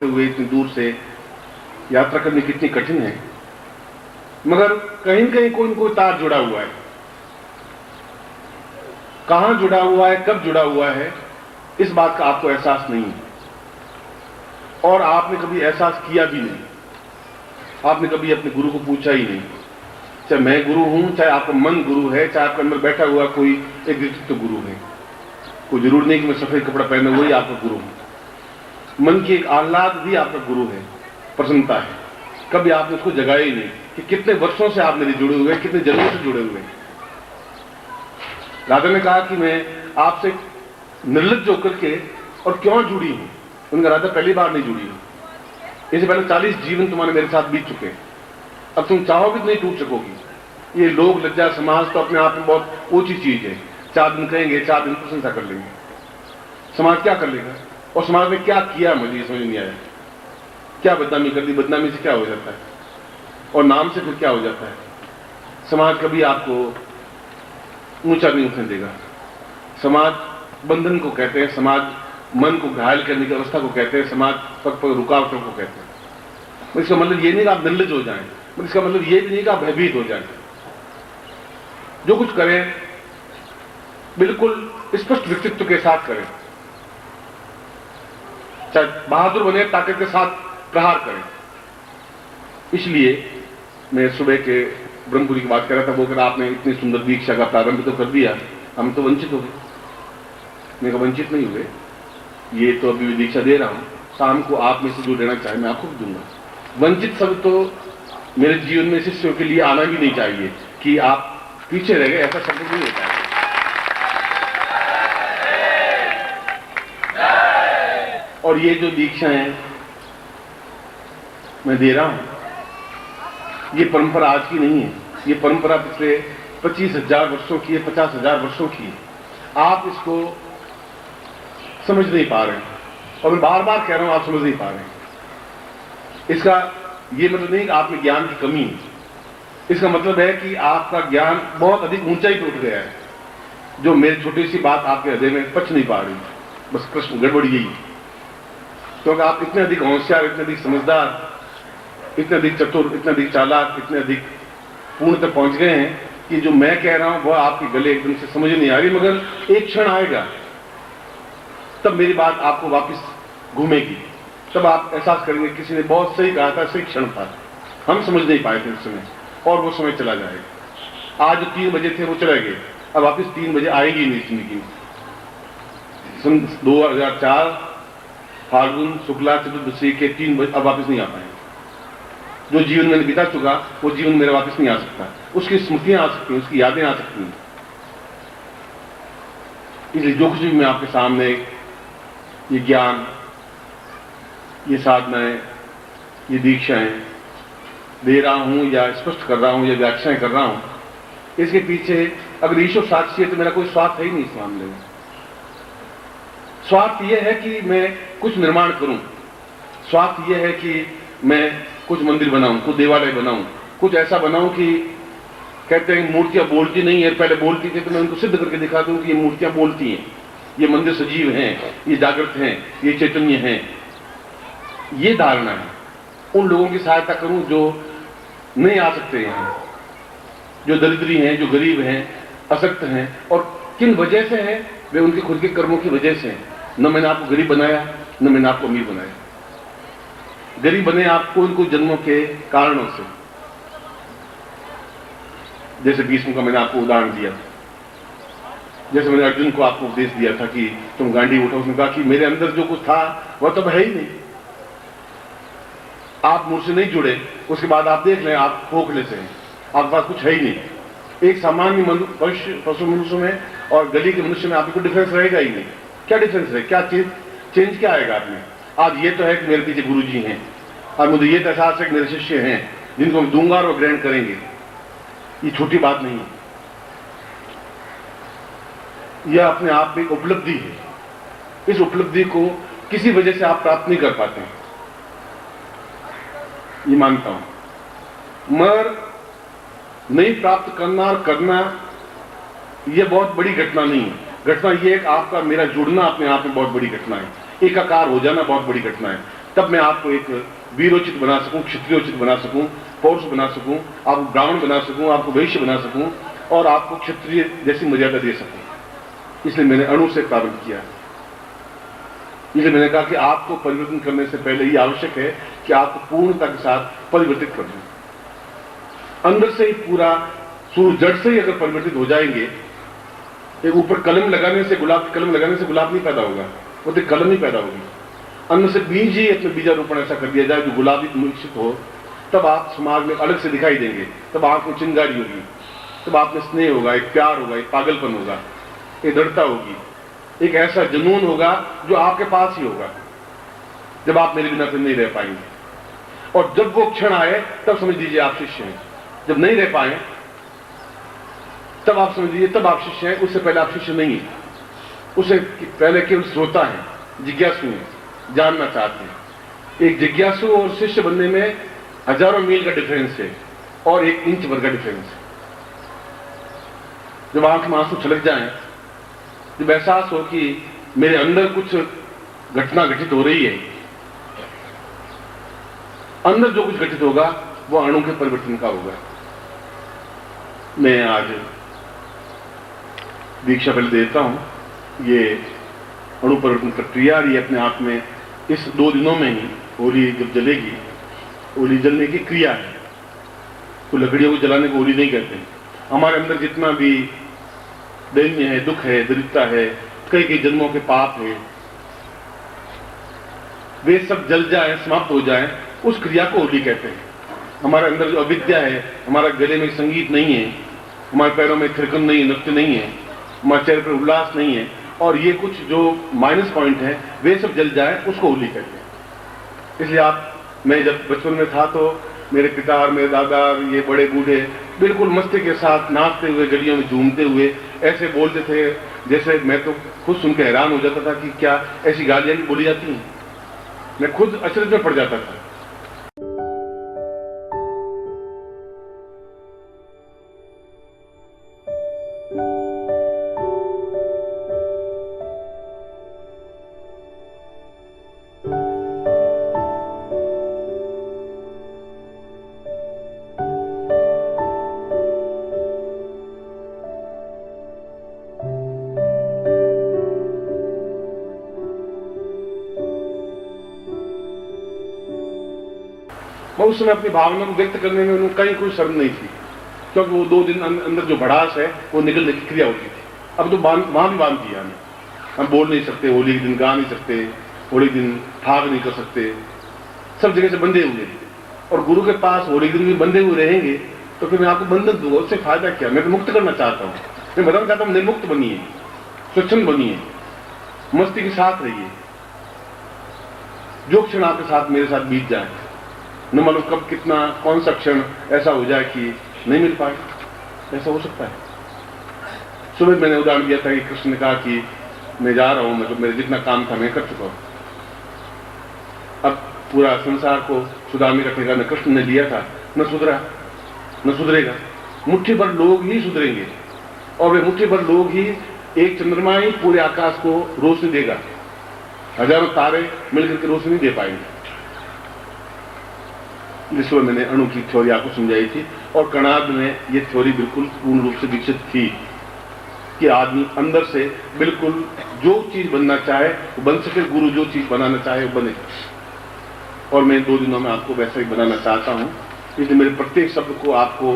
हुए इतनी दूर से यात्रा करनी कितनी कठिन है, मगर कहीं न कहीं कोई न कोई तार जुड़ा हुआ है। कहां जुड़ा हुआ है, कब जुड़ा हुआ है, इस बात का आपको एहसास नहीं है और आपने कभी एहसास किया भी नहीं। आपने कभी अपने गुरु को पूछा ही नहीं, चाहे मैं गुरु हूं, चाहे आपका मन गुरु है, चाहे आपके अंदर बैठा हुआ कोई एक व्यक्तित्व गुरु है। कोई जरूर नहीं कि मैं सफेद कपड़ा पहने वही आपका गुरु हूं। मन की एक आह्लाद भी आपका गुरु है, प्रसन्नता है। कभी आपने उसको जगाया ही नहीं कि कितने वर्षों से आप मेरे जुड़े हुए, कितने जन्मों से जुड़े हुए। राधा ने कहा कि मैं आपसे निर्लज्ज होकर के और क्यों जुड़ी हूं। उनका राधा पहली बार नहीं जुड़ी हूं, इससे पहले 40 जीवन तुम्हारे मेरे साथ बीत चुके। अब तुम चाहो भी तो नहीं टूट सकोगी। ये लोग लज्जा समाज तो अपने आप में बहुत ऊंची चीज है। 4 दिन कहेंगे, 4 दिन प्रशंसा कर लेंगे। समाज क्या कर लेगा और समाज ने क्या किया, मुझे ये समझ नहीं आया। क्या बदनामी कर दी, बदनामी से क्या हो जाता है और नाम से फिर क्या हो जाता है। समाज कभी आपको ऊंचा नहीं उठने देगा। समाज बंधन को कहते हैं, समाज मन को घायल करने की अवस्था को कहते हैं, समाज पग पग रुकावटों को कहते हैं। इसका मतलब ये नहीं कि आप निर्लज्ज हो जाएं, इसका मतलब ये भी नहीं कि आप भयभीत हो जाएं। जो कुछ करें बिल्कुल स्पष्ट व्यक्तित्व के साथ करें, चाहे बहादुर बने, ताकत के साथ प्रहार करें। इसलिए मैं सुबह के ब्रह्मपुरी की बात कर रहा था। वो कह रहा आपने इतनी सुंदर दीक्षा का प्रारंभ तो कर दिया, हम तो वंचित हो गए। मैं कहा वंचित नहीं हुए, ये तो अभी दीक्षा दे रहा हूं, शाम को आप में से जो लेना चाहे मैं आपको भी दूंगा। वंचित शब्द तो मेरे जीवन में शिष्यों के लिए आना भी नहीं चाहिए कि आप पीछे रह गए, ऐसा शब्द नहीं होता है। और ये जो दीक्षाएं मैं दे रहा हूं, ये परंपरा आज की नहीं है। ये परंपरा पिछले 25,000 वर्षों की है, 50,000 वर्षों की है। आप इसको समझ नहीं पा रहे हैं और मैं बार बार कह रहा हूं आप समझ नहीं पा रहे हैं। इसका ये मतलब नहीं कि आप में ज्ञान की कमी है। इसका मतलब है कि आपका ज्ञान बहुत अधिक ऊंचाई पर उठ गया है, जो मेरी छोटी सी बात आपके हृदय में पच नहीं पा रही। बस प्रश्न गड़बड़ यही है, क्योंकि आप इतने अधिक होशियार, इतने अधिक समझदार, इतने अधिक चतुर, इतने अधिक चालाक, इतने अधिक पूर्ण तक पहुंच गए हैं कि जो मैं कह रहा हूं वह आपके गले एकदम से समझ नहीं आ रही। मगर एक क्षण आएगा तब मेरी बात आपको वापस घूमेगी, तब आप एहसास करेंगे किसी ने बहुत सही कहा था, सही क्षण था, हम समझ नहीं पाए थे उस समय, और वो समय चला जाएगा। आज 3 बजे थे वो चले गए, अब वापस 3 बजे आएगी नहीं जिंदगी में। सन 2004 फाल्गुन शुक्ला चतुर्दशी के 3 बजे अब वापस नहीं आ पाएंगे। जो जीवन मैंने बिता चुका वो जीवन मेरा वापस नहीं आ सकता। उसकी स्मृतियां आ सकती हैं, उसकी यादें आ सकती हैं। इसलिए जो कुछ भी मैं आपके सामने ये ज्ञान, ये साधनाएं, ये दीक्षाएं दे रहा हूं या स्पष्ट कर रहा हूं या व्याख्याएं कर रहा हूं, इसके पीछे अगर ईश्वर साक्षी है तो मेरा कोई स्वार्थ है ही नहीं इस मामले में। स्वार्थ यह है कि मैं कुछ निर्माण करूं, स्वार्थ यह है कि मैं कुछ मंदिर बनाऊं, कुछ देवालय बनाऊं, कुछ ऐसा बनाऊं कि कहते हैं मूर्तियां बोलती नहीं है, पहले बोलती थी तो मैं उनको सिद्ध करके दिखा दूं कि ये मूर्तियां बोलती हैं, ये मंदिर सजीव हैं, ये जागृत हैं, ये चैतन्य हैं। ये धारणा है। उन लोगों की सहायता करूं जो नहीं आ सकते हैं, जो दरिद्री हैं, जो गरीब हैं, असक्त हैं, और किन वजह से हैं, वे उनके खुद के कर्मों की वजह से हैं। न मैंने आपको गरीब बनाया, न मैंने आपको अमीर बनाया। गरीब बने आपको उनको जन्मों के कारणों से, जैसे भीष्म का मैंने आपको उदाहरण दिया, जैसे मैंने अर्जुन को आपको उपदेश दिया था कि तुम गांडी उठो। उसने कहा कि मेरे अंदर जो कुछ था वह तो है ही नहीं। आप मुझसे नहीं जुड़े, उसके बाद आप देख लें आप खोखले से हैं, आपके पास कुछ है ही नहीं। एक सामान्य पशु मनुष्य में और गली के मनुष्य में आपको डिफरेंस रहेगा ही नहीं। क्या डिफरेंस है, क्या चेंज क्या आएगा आप में? आज ये तो है कि मेरे पीछे गुरु जी हैं, और मुझे ये एहसास है कि मेरे शिष्य हैं जिनको मैं दूंगा और वो ग्रहण करेंगे। ये छोटी बात नहीं है, यह अपने आप में एक उपलब्धि है। इस उपलब्धि को किसी वजह से आप प्राप्त नहीं कर पाते हैं, ये मानता हूं। मगर नहीं प्राप्त करना और करना यह बहुत बड़ी घटना नहीं है। घटना यह है कि आपका मेरा जुड़ना अपने आप में बहुत बड़ी घटना है। एकाकार हो जाना बहुत बड़ी घटना है। तब मैं आपको एक वीरोचित बना सकूं, क्षत्रियोचित बना सकूं, पौरुष बना सकूं, आपको ब्राह्मण बना सकूं, आपको वैश्य बना सकूं और आपको क्षत्रिय जैसी मर्यादा दे सकूं। इसलिए मैंने अणु से प्रारंभ किया। इसलिए मैंने कहा कि आपको परिवर्तन करने से पहले ये आवश्यक है कि आपको पूर्णता के साथ परिवर्तित कर दें। अंदर से ही पूरा शुरू जड़ से ही अगर परिवर्तित हो जाएंगे, एक ऊपर कलम लगाने से गुलाब की कलम लगाने से गुलाब नहीं पैदा होगा, वो तो कलम ही पैदा होगी। अंदर से बीज ही अपने बीजारोपण ऐसा कर दिया जाए जो गुलाबी विकसित हो, तब आप समाज में अलग से दिखाई देंगे, तब आंख में चिंगारी होगी, तब आप में स्नेह होगा, एक प्यार होगा, एक पागलपन होगा, एक दृढ़ता होगी, एक ऐसा जुनून होगा जो आपके पास ही होगा जब आप मेरे बिना फिर नहीं रह पाएंगे। और जब वो क्षण आए तब समझ लीजिए आप शिष्य हैं। जब नहीं रह पाए तब आप समझ लीजिए तब आप शिष्य हैं, उससे पहले आप शिष्य नहीं है। उससे पहले केवल श्रोता है, जिज्ञासु हैं, जानना चाहते हैं। एक जिज्ञासु और शिष्य बनने में हजारों मील का डिफरेंस है और 1 इंच भर का डिफरेंस है। जब आंख में आंसू छलक जाए, जब एहसास हो कि मेरे अंदर कुछ घटना घटित हो रही है, अंदर जो कुछ घटित होगा वो अणु के परिवर्तन का होगा। मैं आज दीक्षा पहले देता हूं। ये अणु परिवर्तन प्रक्रिया ये अपने आप में इस 2 दिनों में ही, होली जब जलेगी, होली जलने की क्रिया है। तो लकड़ियों को जलाने को होली नहीं कहते हैं। हमारे अंदर जितना भी दैन्य है, दुख है, दरिद्रता है, कई कई जन्मों के पाप है, वे सब जल जाए, समाप्त हो जाए, उस क्रिया को होली कहते हैं। हमारे अंदर जो अविद्या है, हमारे गले में संगीत नहीं है, हमारे पैरों में थिरकन नहीं है, नृत्य नहीं है, हमारे चेहरे पर उल्लास नहीं है, और ये कुछ जो माइनस पॉइंट है वे सब जल जाए, उसको होली कहते हैं। इसलिए मैं जब बचपन में था तो मेरे पिता और मेरे दादा और ये बड़े बूढ़े बिल्कुल मस्ती के साथ नाचते हुए, गलियों में झूमते हुए ऐसे बोलते थे, जैसे मैं तो खुद सुन के हैरान हो जाता था कि क्या ऐसी गालियां भी बोली जाती हैं। मैं खुद अचरज में पड़ जाता था। उस समय अपनी भावना को व्यक्त करने में उन्हें कहीं कोई शर्म नहीं थी, क्योंकि वो 2 दिन अंदर जो भड़ास है वो निकलने की क्रिया होती थी। अब तो वहां भी बांध दिया हमें, हम बोल नहीं सकते, होली के दिन गा नहीं सकते, होली के दिन भाग नहीं कर सकते, सब जगह से बंधे हुए। और गुरु के पास होली के दिन भी बंधे हुए रहेंगे तो फिर मैं आपको बंधन दूंगा, उससे फायदा क्या? मैं तो मुक्त करना चाहता हूँ, मैं बताना चाहता हूँ निर्मुक्त बनिए, स्वच्छंद बनिए, मस्ती के साथ रहिए। जो क्षण आपके साथ मेरे साथ बीत जाए, न मालूम कब कितना कौन सा क्षण ऐसा हो जाए कि नहीं मिल पाए, ऐसा हो सकता है। सुबह मैंने उदाहरण दिया था कि कृष्ण ने कहा कि मैं जा रहा हूं, मतलब मेरे जितना काम था मैं कर चुका हूं, अब पूरा संसार को सुधारने का ठेका न कृष्ण ने लिया था, न सुधरा न सुधरेगा। मुट्ठी भर लोग ही सुधरेंगे, और वे मुट्ठी भर लोग ही, एक चंद्रमा ही पूरे आकाश को रोशनी देगा, हजारों तारे मिलकर के रोशनी दे पाएंगे। जिस वक्त मैंने अणु की थ्योरी आपको समझाई थी, और कणाद में ये थ्योरी बिल्कुल पूर्ण रूप से विकसित थी कि आदमी अंदर से बिल्कुल जो चीज बनना चाहे वो बन सके, गुरु जो चीज बनाना चाहे वो बने। और मैं 2 दिनों में आपको वैसा ही बनाना चाहता हूं, इसलिए मेरे प्रत्येक शब्द को आपको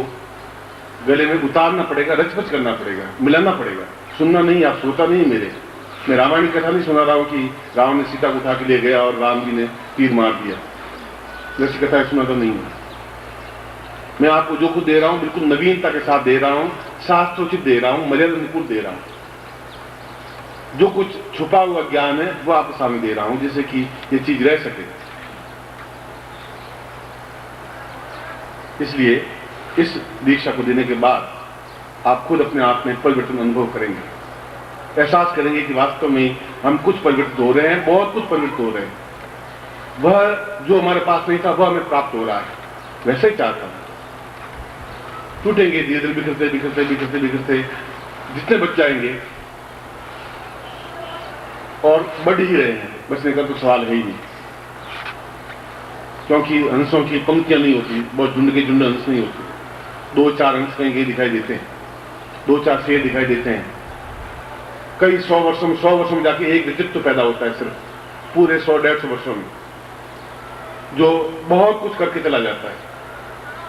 गले में उतारना पड़ेगा, रचपच करना पड़ेगा, मिलाना पड़ेगा। सुनना नहीं, आप श्रोता नहीं मेरे। मैं रामायण की कथा नहीं सुना रहा हूं कि रावण ने सीता को उठा के ले गया और राम जी ने तीर मार दिया, जैसी कथा सुना तो नहीं है। मैं आपको जो कुछ दे रहा हूं बिल्कुल नवीनता के साथ दे रहा हूं, शास्त्रोचित दे रहा हूं, मर्यादा अनुकूल दे रहा हूं। जो कुछ छुपा हुआ ज्ञान है वो आपके सामने दे रहा हूं, जिससे कि ये चीज रह सके। इसलिए इस दीक्षा को देने के बाद आप खुद अपने आप में परिवर्तन अनुभव करेंगे, एहसास करेंगे कि वास्तव में हम कुछ परिवर्तित हो रहे हैं, बहुत कुछ परिवर्तित हो रहे हैं। वह जो हमारे पास नहीं था वह हमें प्राप्त हो रहा है, वैसे ही चाहता हूं। टूटेंगे धीरे धीरे, बिखरते बिखरते बिखरते बिखरते जितने बच जाएंगे, और बढ़ ही रहे हैं, बचने का तो सवाल है ही नहीं। क्योंकि हंसों की पंक्तियां नहीं होती, बहुत झुंड के झुंड हंस नहीं होते। 2-4 हंस कहीं कहीं दिखाई देते हैं, 2-4 शेर दिखाई देते हैं। कई 100 वर्षों में जाके एक व्यक्तित्व पैदा होता है, सिर्फ पूरे 100-150 वर्षों में, जो बहुत कुछ करके चला जाता है।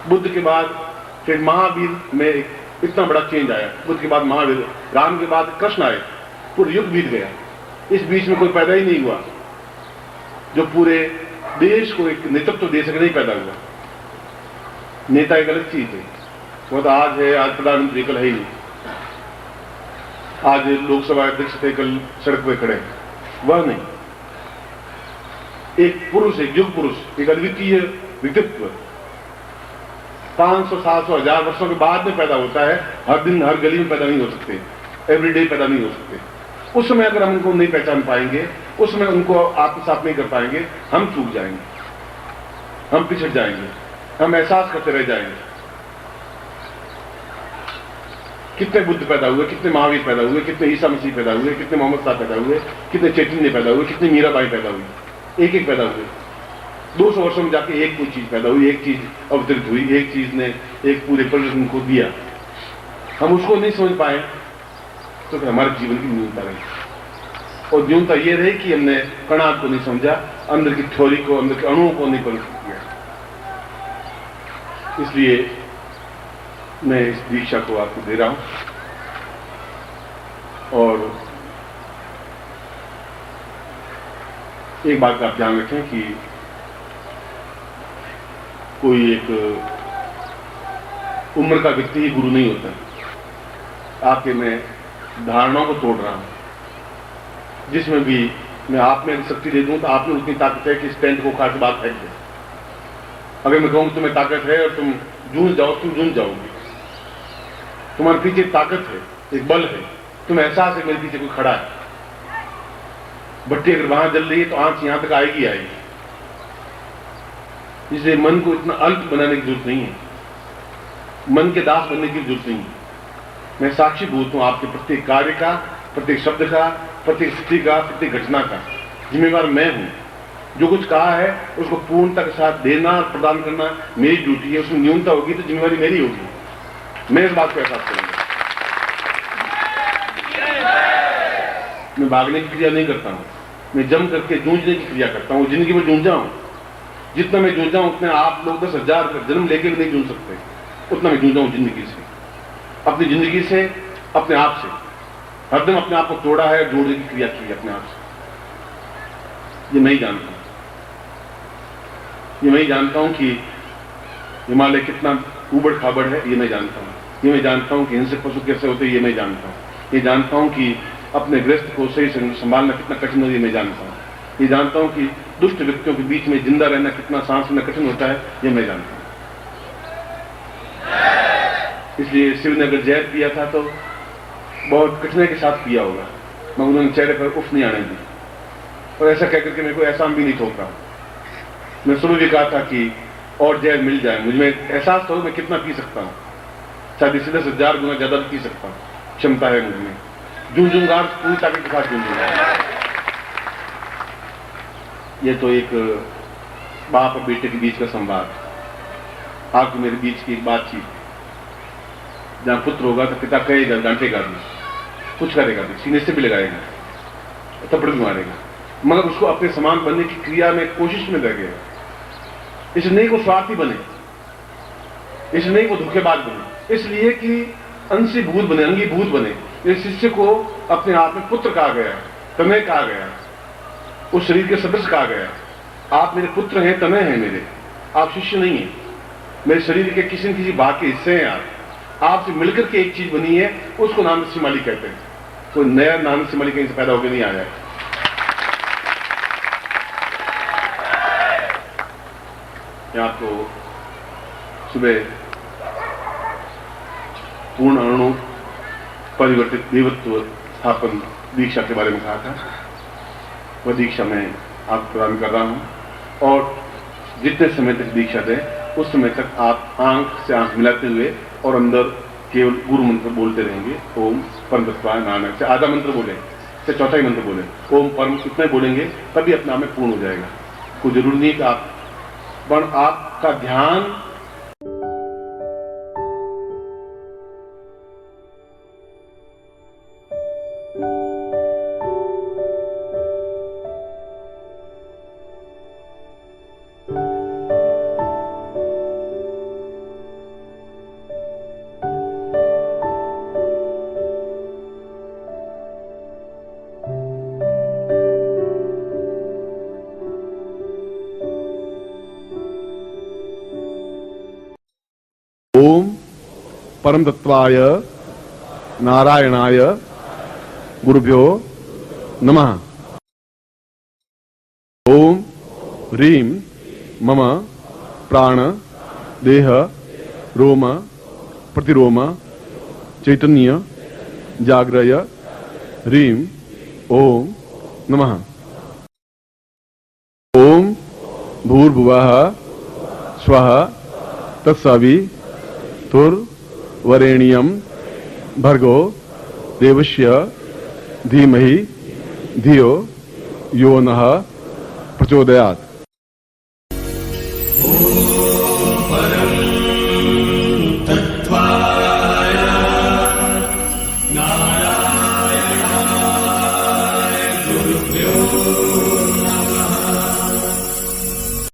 बुद्ध के बाद फिर महावीर में इतना बड़ा चेंज आया। बुद्ध के बाद महावीर, राम के बाद कृष्ण आए, पूरे युग बीत गया। इस बीच में कोई पैदा ही नहीं हुआ जो पूरे देश को एक नेतृत्व दे सके, नहीं पैदा हुआ। नेता एक अलग चीज है, वो तो आज है, आज प्रधानमंत्री, कल है ही नहीं। आज लोकसभा अध्यक्ष थे, कल सड़क पे खड़े, वह नहीं। एक पुरुष, एक युग पुरुष, एक अद्वितीय व्यक्तित्व 500, 700, 1000 वर्षों के बाद में पैदा होता है। हर दिन हर गली में पैदा नहीं हो सकते, एवरीडे पैदा नहीं हो सकते। उस समय अगर हम उनको नहीं पहचान पाएंगे, उस समय उनको आत्मसात नहीं कर पाएंगे, हम चूक जाएंगे, हम पिछड़ जाएंगे, हम एहसास करते रह जाएंगे। कितने बुद्ध पैदा हुए, कितने महावीर पैदा हुए, कितने ईसा मसीह पैदा हुए, कितने मोहम्मद साहब पैदा हुए, कितने चैतन्य पैदा हुए, कितनी मीराबाई पैदा हुई, एक एक पैदा हुए। 200 वर्षों में जाके एक कोई चीज पैदा हुई, एक चीज अवतरित हुई, एक चीज ने एक पूरे प्रकृति को दिया। हम उसको नहीं समझ पाए तो फिर हमारे जीवन की न्यूनता रही। और न्यूनता ये रही कि हमने कणाद को नहीं समझा, अंदर की थ्योरी को, अंदर के अणुओं को नहीं परिचित किया। इसलिए मैं इस दीक्षा को आपको दे रहा हूं। और एक बात का आप ध्यान रखें कि कोई एक उम्र का व्यक्ति ही गुरु नहीं होता। आपके मैं धारणाओं को तोड़ रहा हूं। जिसमें भी मैं आप में शक्ति दे दूं तो आप में उतनी ताकत है कि स्टैंड को उखाड़ के बात फेंक दे। अगर मैं कहूं तुम्हें ताकत है और तुम जूझ जाओ, तुम जूझ जाओगे। तुम्हारे पीछे ताकत है, एक बल है, तुम्हें एहसास है मेरे पीछे कोई खड़ा है। भट्टी अगर वहां जल रही है तो आंच यहां तक आएगी आएगी। इसलिए मन को इतना अल्प बनाने की जरूरत नहीं है, मन के दास बनने की जरूरत नहीं है। मैं साक्षीभूत हूं आपके प्रत्येक कार्य का, प्रत्येक शब्द का, प्रत्येक स्थिति का, प्रत्येक घटना का। जिम्मेवार मैं हूं। जो कुछ कहा है उसको पूर्णता के साथ देना और प्रदान करना मेरी ड्यूटी है। उसमें न्यूनता होगी तो जिम्मेवारी मेरी होगी। मैं इस बात को एहसास करूंगा। मैं भागने की क्रिया नहीं करता हूं, मैं जम करके जूझने की क्रिया करता हूं। जिंदगी में जूझा हूं, जितना मैं जूझा हूं उतने आप लोग 10,000 जन्म लेके भी नहीं जूझ सकते, उतना मैं जूझा हूं जिंदगी से, अपनी जिंदगी से, अपने आप से। हरदम अपने आप को तोड़ा है, जोड़ने की क्रिया की है अपने आप से। ये मैं ही जानता हूं। ये मैं ही जानता हूं कि हिमालय कितना उबड़ खाबड़ है, ये मैं जानता हूं। ये मैं जानता हूं कि हिंसक पशु कैसे होते हैं, ये मैं जानता हूं। ये जानता हूं कि अपने गृहस्थ को सही संभालना कितना कठिन है, ये मैं जानता हूं। ये जानता हूं कि दुष्ट व्यक्तियों के बीच में जिंदा रहना कितना सांस लेना कठिन होता है, ये मैं जानता हूं। इसलिए शिव ने अगर जहर पिया था तो बहुत कठिनाई के साथ पिया होगा, मगर उन्होंने चेहरे पर उफ नहीं आने दी। और ऐसा कहकर के मेरे को एहसान भी नहीं थोपा। मैं सुबह भी कहा था कि और जहर मिल जाए, मुझे एहसास हो मैं कितना पी सकता हूं। शायद इससे 10,000 गुना ज्यादा पी सकता हूं, क्षमता है मुझमें। जूझूंगा, पूरी ताकत के साथ जूझूंगा। ये तो एक बाप और बेटे के बीच का संवाद, आपको मेरे बीच की एक बातचीत। जहां पुत्र होगा तो पिता कहेगा, डांटेगा भी, कुछ करेगा भी, सीने से भी लगाएगा, थप्पड़ भी मारेगा, मगर उसको अपने समान बनने की क्रिया में, कोशिश में लगेगा। इसलिए नहीं वो स्वार्थी बने, इसलिए नहीं वो धोखेबाज बने, इसलिए कि अंशीभूत बने, अंगीभूत बने। इस शिष्य को अपने आप में पुत्र कहा गया, तनय कहा गया, उस शरीर के सदस्य कहा गया। आप मेरे पुत्र हैं, तनय हैं मेरे, आप शिष्य नहीं हैं। मेरे शरीर के किसी न किसी भाग के हिस्से हैं आप। आपसे मिलकर के एक चीज बनी है, उसको नाम सिमाली कहते हैं। कोई नया नाम सिमाली कहीं से पैदा होकर नहीं आया है। मैं आपको सुबह पूर्ण अणु परिवर्तित देवत्व स्थापन दीक्षा के बारे में कहा था। वह दीक्षा मैं आपको प्रदान कर रहा हूं, और जितने समय तक दीक्षा दें उस समय तक आप आंख से आंख मिलाते हुए और अंदर केवल गुरु मंत्र बोलते रहेंगे। ओम परम तत्वाय नानक से आधा मंत्र बोले, से चौथा ही मंत्र बोले, ओम परम, इतना ही बोलेंगे, तभी अपने आप में पूर्ण हो जाएगा। कोई जरूरी नहीं कि आप पण आपका ध्यान ओम परम तत्वाय नारायणाय गुरुभ्यो नमः। ओम ह्रीं मम प्राण देह रोम प्रतिरोम चैतन्य जाग्रय ह्रीं ओम नमः। ओम भूर्भुवः स्वः तत्सवितुर्वरेण्यं भर्गो देवस्य धीमहि धियो यो नः प्रचोदयात्।